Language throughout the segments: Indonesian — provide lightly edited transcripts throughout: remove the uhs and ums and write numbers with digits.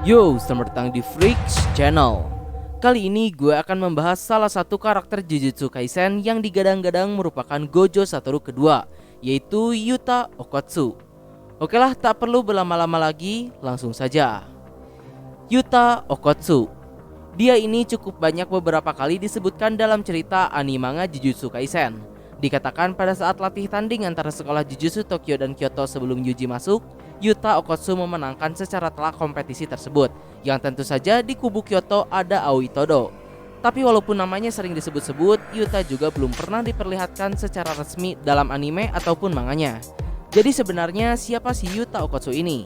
Yo, selamat datang di Freaks Channel. Kali ini gue akan membahas salah satu karakter Jujutsu Kaisen yang digadang-gadang merupakan Gojo Satoru kedua, yaitu Yuta Okkotsu. Oke lah, tak perlu berlama-lama lagi, langsung saja. Yuta Okkotsu. Dia ini cukup banyak beberapa kali disebutkan dalam cerita anime manga Jujutsu Kaisen. Dikatakan pada saat latih tanding antara sekolah Jujutsu Tokyo dan Kyoto sebelum Yuji masuk, Yuta Okkotsu memenangkan secara telak kompetisi tersebut, yang tentu saja di kubu Kyoto ada Aoi Todo. Tapi walaupun namanya sering disebut-sebut, Yuta juga belum pernah diperlihatkan secara resmi dalam anime ataupun manganya. Jadi sebenarnya siapa sih Yuta Okkotsu ini?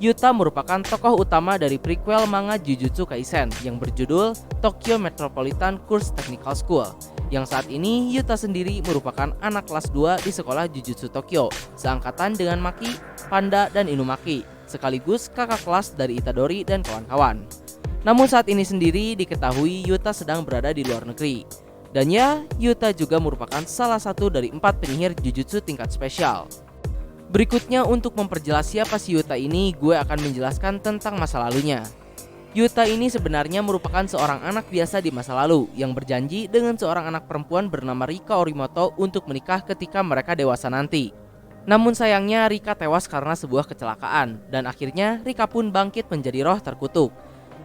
Yuta merupakan tokoh utama dari prequel manga Jujutsu Kaisen yang berjudul Tokyo Metropolitan Course Technical School. Yang saat ini Yuta sendiri merupakan anak kelas 2 di sekolah Jujutsu Tokyo, seangkatan dengan Maki, Panda, dan Inumaki, sekaligus kakak kelas dari Itadori dan kawan-kawan. Namun saat ini sendiri diketahui Yuta sedang berada di luar negeri. Dan ya, Yuta juga merupakan salah satu dari 4 penyihir Jujutsu tingkat spesial. Berikutnya untuk memperjelas siapa si Yuta ini, gue akan menjelaskan tentang masa lalunya. Yuta ini sebenarnya merupakan seorang anak biasa di masa lalu yang berjanji dengan seorang anak perempuan bernama Rika Orimoto untuk menikah ketika mereka dewasa nanti. Namun sayangnya Rika tewas karena sebuah kecelakaan dan akhirnya Rika pun bangkit menjadi roh terkutuk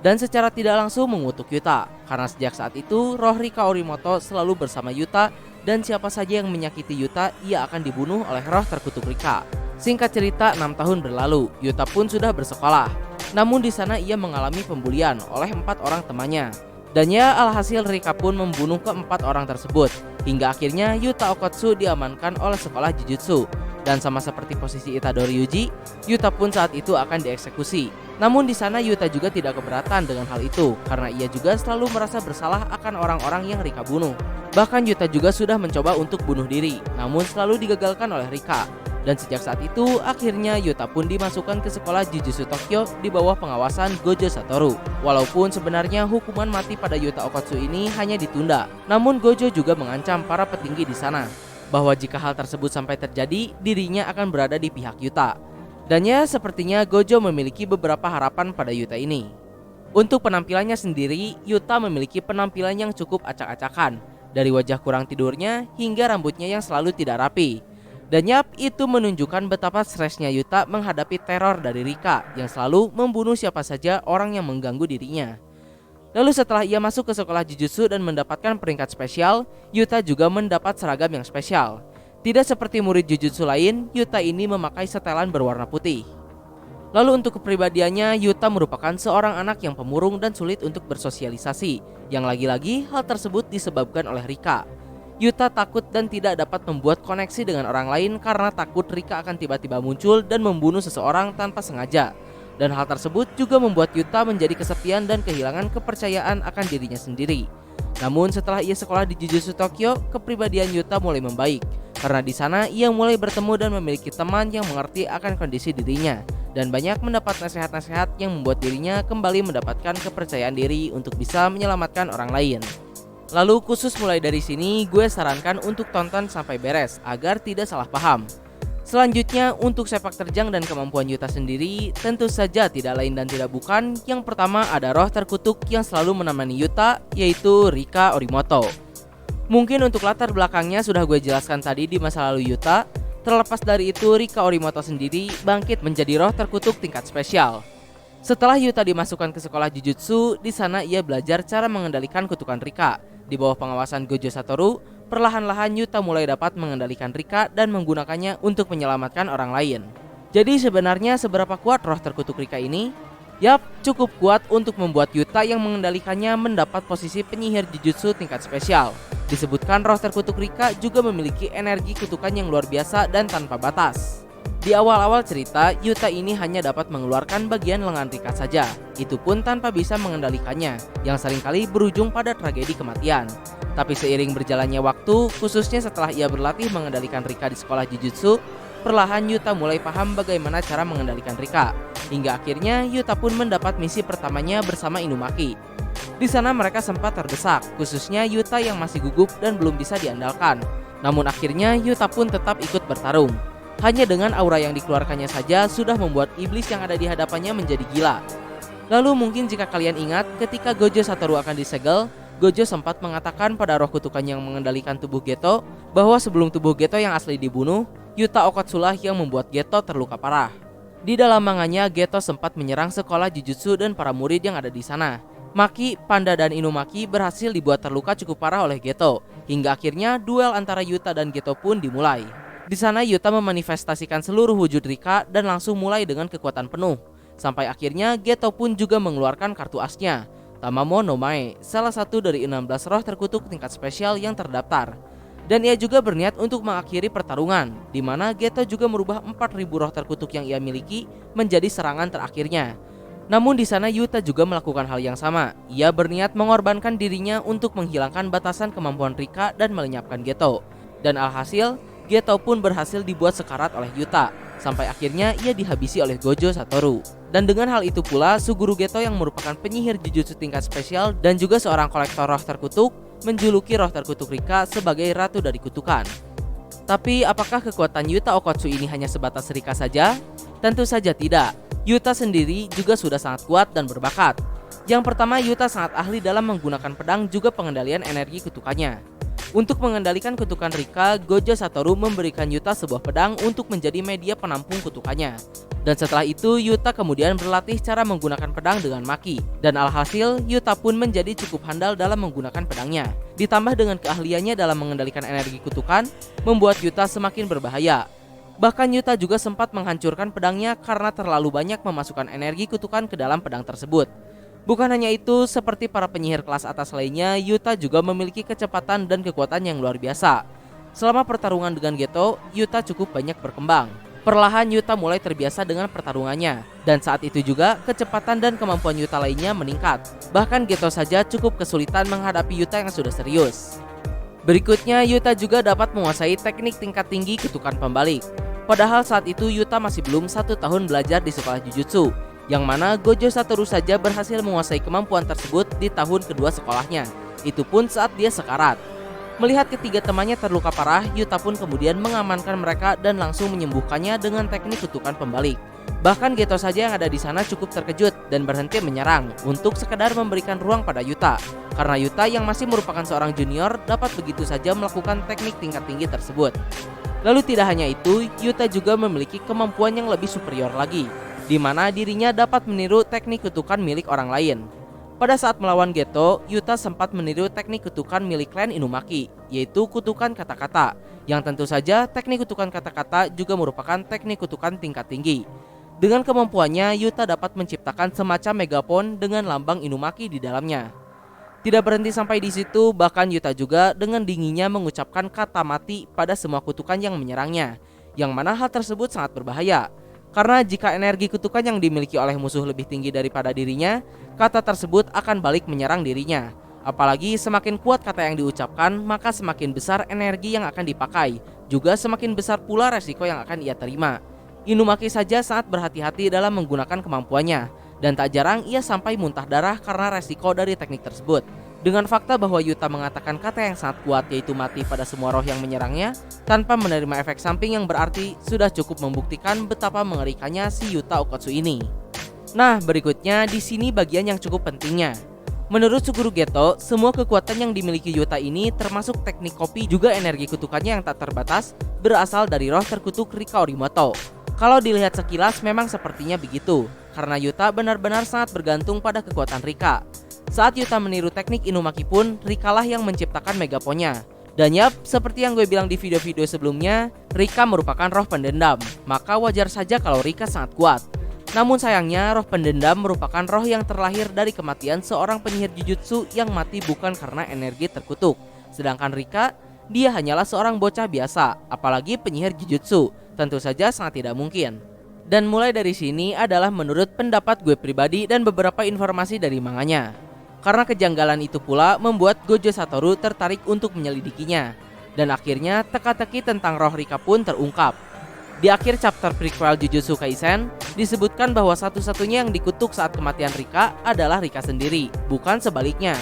dan secara tidak langsung mengutuk Yuta karena sejak saat itu roh Rika Orimoto selalu bersama Yuta dan siapa saja yang menyakiti Yuta ia akan dibunuh oleh roh terkutuk Rika. Singkat cerita 6 tahun berlalu, Yuta pun sudah bersekolah. Namun di sana ia mengalami pembulian oleh 4 orang temannya. Dan ya alhasil Rika pun membunuh ke-4 orang tersebut. Hingga akhirnya Yuta Okkotsu diamankan oleh sekolah Jujutsu. Dan sama seperti posisi Itadori Yuji, Yuta pun saat itu akan dieksekusi. Namun di sana Yuta juga tidak keberatan dengan hal itu karena ia juga selalu merasa bersalah akan orang-orang yang Rika bunuh. Bahkan Yuta juga sudah mencoba untuk bunuh diri, namun selalu digagalkan oleh Rika. Dan sejak saat itu, akhirnya Yuta pun dimasukkan ke sekolah Jujutsu Tokyo di bawah pengawasan Gojo Satoru. Walaupun sebenarnya hukuman mati pada Yuta Okkotsu ini hanya ditunda, namun Gojo juga mengancam para petinggi di sana bahwa jika hal tersebut sampai terjadi, dirinya akan berada di pihak Yuta. Dan ya, sepertinya Gojo memiliki beberapa harapan pada Yuta ini. Untuk penampilannya sendiri, Yuta memiliki penampilan yang cukup acak-acakan, dari wajah kurang tidurnya hingga rambutnya yang selalu tidak rapi. Dan yap, itu menunjukkan betapa stresnya Yuta menghadapi teror dari Rika yang selalu membunuh siapa saja orang yang mengganggu dirinya. Lalu setelah ia masuk ke sekolah Jujutsu dan mendapatkan peringkat spesial, Yuta juga mendapat seragam yang spesial. Tidak seperti murid Jujutsu lain, Yuta ini memakai setelan berwarna putih. Lalu untuk kepribadiannya, Yuta merupakan seorang anak yang pemurung dan sulit untuk bersosialisasi. Yang lagi-lagi hal tersebut disebabkan oleh Rika. Yuta takut dan tidak dapat membuat koneksi dengan orang lain karena takut Rika akan tiba-tiba muncul dan membunuh seseorang tanpa sengaja. Dan hal tersebut juga membuat Yuta menjadi kesepian dan kehilangan kepercayaan akan dirinya sendiri. Namun setelah ia sekolah di Jujutsu Tokyo, kepribadian Yuta mulai membaik. Karena di sana ia mulai bertemu dan memiliki teman yang mengerti akan kondisi dirinya. Dan banyak mendapat nasihat-nasihat yang membuat dirinya kembali mendapatkan kepercayaan diri untuk bisa menyelamatkan orang lain. Lalu khusus mulai dari sini gue sarankan untuk tonton sampai beres agar tidak salah paham. Selanjutnya untuk sepak terjang dan kemampuan Yuta sendiri tentu saja tidak lain dan tidak bukan. Yang pertama ada roh terkutuk yang selalu menemani Yuta, yaitu Rika Orimoto. Mungkin untuk latar belakangnya sudah gue jelaskan tadi di masa lalu Yuta. Terlepas dari itu, Rika Orimoto sendiri bangkit menjadi roh terkutuk tingkat spesial. Setelah Yuta dimasukkan ke sekolah Jujutsu, di sana ia belajar cara mengendalikan kutukan Rika. Di bawah pengawasan Gojo Satoru, perlahan-lahan Yuta mulai dapat mengendalikan Rika dan menggunakannya untuk menyelamatkan orang lain. Jadi sebenarnya seberapa kuat roh terkutuk Rika ini? Yap, cukup kuat untuk membuat Yuta yang mengendalikannya mendapat posisi penyihir Jujutsu tingkat spesial. Disebutkan roh terkutuk Rika juga memiliki energi kutukan yang luar biasa dan tanpa batas. Di awal-awal cerita, Yuta ini hanya dapat mengeluarkan bagian lengan Rika saja. Itu pun tanpa bisa mengendalikannya, yang seringkali berujung pada tragedi kematian. Tapi seiring berjalannya waktu, khususnya setelah ia berlatih mengendalikan Rika di sekolah Jujutsu, perlahan Yuta mulai paham bagaimana cara mengendalikan Rika. Hingga akhirnya Yuta pun mendapat misi pertamanya bersama Inumaki. Di sana mereka sempat terdesak, khususnya Yuta yang masih gugup dan belum bisa diandalkan. Namun akhirnya Yuta pun tetap ikut bertarung. Hanya dengan aura yang dikeluarkannya saja sudah membuat iblis yang ada di hadapannya menjadi gila. Lalu mungkin jika kalian ingat ketika Gojo Satoru akan disegel, Gojo sempat mengatakan pada roh kutukan yang mengendalikan tubuh Geto bahwa sebelum tubuh Geto yang asli dibunuh, Yuta Okatsu lah yang membuat Geto terluka parah. Di dalam manganya, Geto sempat menyerang sekolah Jujutsu dan para murid yang ada di sana. Maki, Panda, dan Inumaki berhasil dibuat terluka cukup parah oleh Geto, hingga akhirnya duel antara Yuta dan Geto pun dimulai. Di sana Yuta memanifestasikan seluruh wujud Rika dan langsung mulai dengan kekuatan penuh. Sampai akhirnya Geto pun juga mengeluarkan kartu asnya, Tamamo no Mae, salah satu dari 16 roh terkutuk tingkat spesial yang terdaftar. Dan ia juga berniat untuk mengakhiri pertarungan, di mana Geto juga merubah 4000 roh terkutuk yang ia miliki menjadi serangan terakhirnya. Namun di sana Yuta juga melakukan hal yang sama. Ia berniat mengorbankan dirinya untuk menghilangkan batasan kemampuan Rika dan melenyapkan Geto. Dan alhasil, Geto pun berhasil dibuat sekarat oleh Yuta, sampai akhirnya ia dihabisi oleh Gojo Satoru. Dan dengan hal itu pula, Suguru Geto yang merupakan penyihir Jujutsu tingkat spesial dan juga seorang kolektor roh terkutuk, menjuluki roh terkutuk Rika sebagai ratu dari kutukan. Tapi apakah kekuatan Yuta Okatsu ini hanya sebatas Rika saja? Tentu saja tidak. Yuta sendiri juga sudah sangat kuat dan berbakat. Yang pertama, Yuta sangat ahli dalam menggunakan pedang juga pengendalian energi kutukannya. Untuk mengendalikan kutukan Rika, Gojo Satoru memberikan Yuta sebuah pedang untuk menjadi media penampung kutukannya. Dan setelah itu Yuta kemudian berlatih cara menggunakan pedang dengan Maki. Dan alhasil Yuta pun menjadi cukup handal dalam menggunakan pedangnya. Ditambah dengan keahliannya dalam mengendalikan energi kutukan, membuat Yuta semakin berbahaya. Bahkan Yuta juga sempat menghancurkan pedangnya karena terlalu banyak memasukkan energi kutukan ke dalam pedang tersebut. Bukan hanya itu, seperti para penyihir kelas atas lainnya, Yuta juga memiliki kecepatan dan kekuatan yang luar biasa. Selama pertarungan dengan Geto, Yuta cukup banyak berkembang. Perlahan Yuta mulai terbiasa dengan pertarungannya, dan saat itu juga kecepatan dan kemampuan Yuta lainnya meningkat. Bahkan Geto saja cukup kesulitan menghadapi Yuta yang sudah serius. Berikutnya, Yuta juga dapat menguasai teknik tingkat tinggi kutukan pembalik. Padahal saat itu Yuta masih belum 1 tahun belajar di sekolah Jujutsu, yang mana Gojo Satoru saja berhasil menguasai kemampuan tersebut di tahun kedua sekolahnya. Itu pun saat dia sekarat. Melihat ketiga temannya terluka parah, Yuta pun kemudian mengamankan mereka dan langsung menyembuhkannya dengan teknik kutukan pembalik. Bahkan Geto saja yang ada di sana cukup terkejut dan berhenti menyerang untuk sekedar memberikan ruang pada Yuta. Karena Yuta yang masih merupakan seorang junior dapat begitu saja melakukan teknik tingkat tinggi tersebut. Lalu tidak hanya itu, Yuta juga memiliki kemampuan yang lebih superior lagi, di mana dirinya dapat meniru teknik kutukan milik orang lain. Pada saat melawan Geto, Yuta sempat meniru teknik kutukan milik klan Inumaki, yaitu kutukan kata-kata, yang tentu saja teknik kutukan kata-kata juga merupakan teknik kutukan tingkat tinggi. Dengan kemampuannya, Yuta dapat menciptakan semacam megafon dengan lambang Inumaki di dalamnya. Tidak berhenti sampai di situ, bahkan Yuta juga dengan dinginnya mengucapkan kata mati pada semua kutukan yang menyerangnya, yang mana hal tersebut sangat berbahaya. Karena jika energi kutukan yang dimiliki oleh musuh lebih tinggi daripada dirinya, kata tersebut akan balik menyerang dirinya. Apalagi semakin kuat kata yang diucapkan, maka semakin besar energi yang akan dipakai, juga semakin besar pula resiko yang akan ia terima. Inumaki saja sangat berhati-hati dalam menggunakan kemampuannya, dan tak jarang ia sampai muntah darah karena resiko dari teknik tersebut. Dengan fakta bahwa Yuta mengatakan kata yang sangat kuat yaitu mati pada semua roh yang menyerangnya, tanpa menerima efek samping yang berarti, sudah cukup membuktikan betapa mengerikannya si Yuta Okatsu ini. Nah, berikutnya di sini bagian yang cukup pentingnya. Menurut Suguru Geto, semua kekuatan yang dimiliki Yuta ini termasuk teknik kopi juga energi kutukannya yang tak terbatas berasal dari roh terkutuk Rika Orimoto. Kalau dilihat sekilas memang sepertinya begitu, karena Yuta benar-benar sangat bergantung pada kekuatan Rika. Saat Yuta meniru teknik Inumaki pun, Rika lah yang menciptakan megaponnya. Dan yap, seperti yang gue bilang di video-video sebelumnya, Rika merupakan roh pendendam, maka wajar saja kalau Rika sangat kuat. Namun sayangnya, roh pendendam merupakan roh yang terlahir dari kematian seorang penyihir Jujutsu yang mati bukan karena energi terkutuk. Sedangkan Rika, dia hanyalah seorang bocah biasa, apalagi penyihir Jujutsu, tentu saja sangat tidak mungkin. Dan mulai dari sini adalah menurut pendapat gue pribadi dan beberapa informasi dari manganya. Karena kejanggalan itu pula membuat Gojo Satoru tertarik untuk menyelidikinya. Dan akhirnya teka-teki tentang roh Rika pun terungkap. Di akhir chapter prequel Jujutsu Kaisen, disebutkan bahwa satu-satunya yang dikutuk saat kematian Rika adalah Rika sendiri, bukan sebaliknya.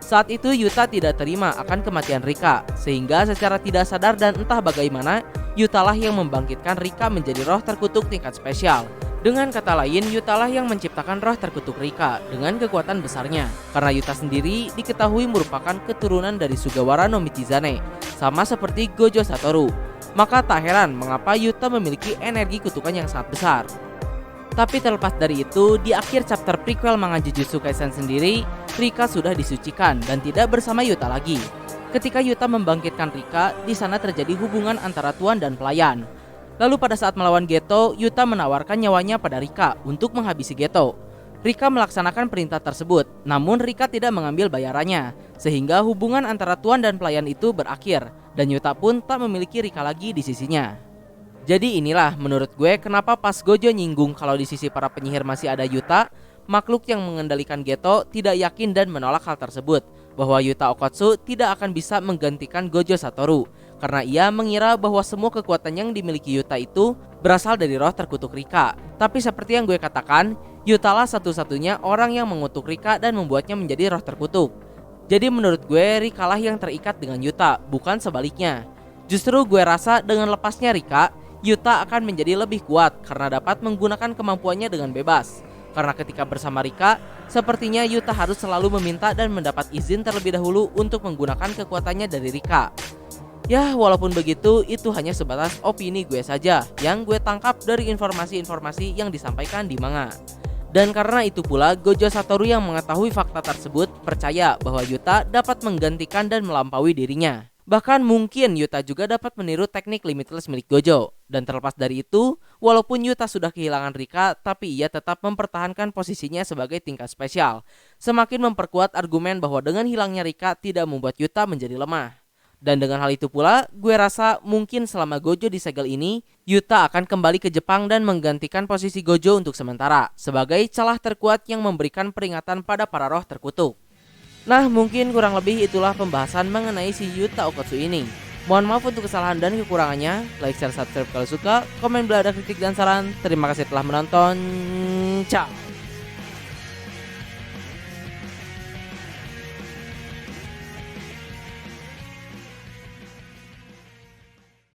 Saat itu Yuta tidak terima akan kematian Rika, sehingga secara tidak sadar dan entah bagaimana, Yuta lah yang membangkitkan Rika menjadi roh terkutuk tingkat spesial. Dengan kata lain, Yuta lah yang menciptakan roh terkutuk Rika dengan kekuatan besarnya. Karena Yuta sendiri diketahui merupakan keturunan dari Sugawara no Michizane, sama seperti Gojo Satoru. Maka tak heran mengapa Yuta memiliki energi kutukan yang sangat besar. Tapi terlepas dari itu, di akhir chapter prequel manga Jujutsu Kaisen sendiri, Rika sudah disucikan dan tidak bersama Yuta lagi. Ketika Yuta membangkitkan Rika, di sana terjadi hubungan antara tuan dan pelayan. Lalu pada saat melawan Geto, Yuta menawarkan nyawanya pada Rika untuk menghabisi Geto. Rika melaksanakan perintah tersebut, namun Rika tidak mengambil bayarannya, sehingga hubungan antara tuan dan pelayan itu berakhir, dan Yuta pun tak memiliki Rika lagi di sisinya. Jadi inilah menurut gue kenapa pas Gojo nyinggung kalau di sisi para penyihir masih ada Yuta, makhluk yang mengendalikan Geto tidak yakin dan menolak hal tersebut, bahwa Yuta Okkotsu tidak akan bisa menggantikan Gojo Satoru, karena ia mengira bahwa semua kekuatan yang dimiliki Yuta itu berasal dari roh terkutuk Rika. Tapi seperti yang gue katakan, Yuta lah satu-satunya orang yang mengutuk Rika dan membuatnya menjadi roh terkutuk. Jadi menurut gue Rika lah yang terikat dengan Yuta, bukan sebaliknya. Justru gue rasa dengan lepasnya Rika, Yuta akan menjadi lebih kuat karena dapat menggunakan kemampuannya dengan bebas. Karena ketika bersama Rika, sepertinya Yuta harus selalu meminta dan mendapat izin terlebih dahulu untuk menggunakan kekuatannya dari Rika. Ya, walaupun begitu, itu hanya sebatas opini gue saja yang gue tangkap dari informasi-informasi yang disampaikan di manga. Dan karena itu pula, Gojo Satoru yang mengetahui fakta tersebut percaya bahwa Yuta dapat menggantikan dan melampaui dirinya. Bahkan mungkin Yuta juga dapat meniru teknik limitless milik Gojo. Dan terlepas dari itu, walaupun Yuta sudah kehilangan Rika, tapi ia tetap mempertahankan posisinya sebagai tingkat spesial. Semakin memperkuat argumen bahwa dengan hilangnya Rika tidak membuat Yuta menjadi lemah. Dan dengan hal itu pula, gue rasa mungkin selama Gojo disegel ini, Yuta akan kembali ke Jepang dan menggantikan posisi Gojo untuk sementara, sebagai celah terkuat yang memberikan peringatan pada para roh terkutuk. Nah, mungkin kurang lebih itulah pembahasan mengenai si Yuta Okkotsu ini. Mohon maaf untuk kesalahan dan kekurangannya. Like, share, subscribe kalau suka. Komen bila ada kritik dan saran. Terima kasih telah menonton. Ciao.